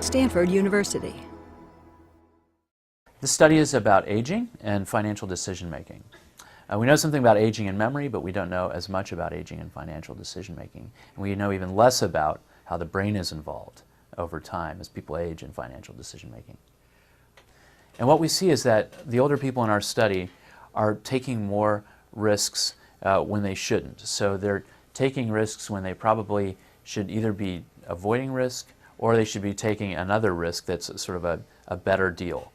Stanford University. This study is about aging and financial decision-making. We know something about aging and memory, but we don't know as much about aging and financial decision-making. And we know even less about how the brain is involved over time as people age in financial decision-making. And what we see is that the older people in our study are taking more risks when they shouldn't. So they're taking risks when they probably should either be avoiding risk or they should be taking another risk that's sort of a better deal.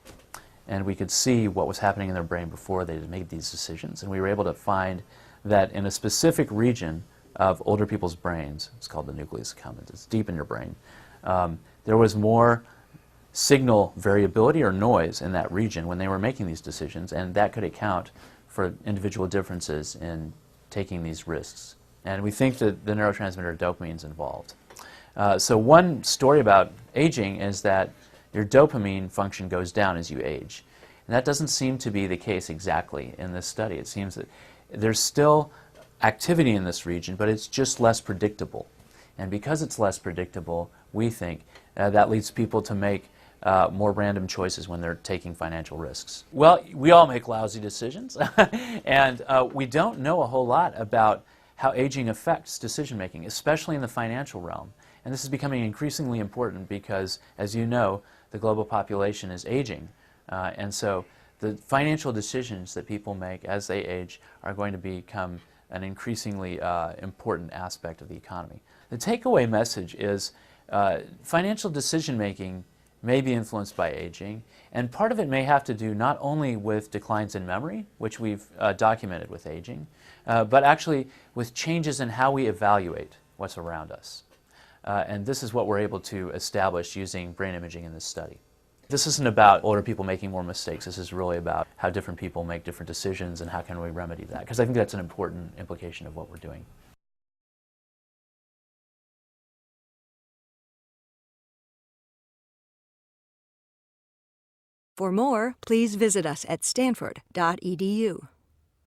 And we could see what was happening in their brain before they made these decisions. And we were able to find that in a specific region of older people's brains, it's called the nucleus accumbens, it's deep in your brain, there was more signal variability or noise in that region when they were making these decisions, and that could account for individual differences in taking these risks. And we think that the neurotransmitter dopamine is involved. So one story about aging is that your dopamine function goes down as you age. And that doesn't seem to be the case exactly in this study. It seems that there's still activity in this region, but it's just less predictable. And because it's less predictable, we think that leads people to make more random choices when they're taking financial risks. Well, we all make lousy decisions, and we don't know a whole lot about how aging affects decision-making, especially in the financial realm. And this is becoming increasingly important because, as you know, the global population is aging. And so the financial decisions that people make as they age are going to become an increasingly important aspect of the economy. The takeaway message is financial decision-making may be influenced by aging, and part of it may have to do not only with declines in memory, which we've documented with aging, but actually with changes in how we evaluate what's around us. And this is what we're able to establish using brain imaging in this study. This isn't about older people making more mistakes. This is really about how different people make different decisions and how can we remedy that, because I think that's an important implication of what we're doing. For more, please visit us at stanford.edu.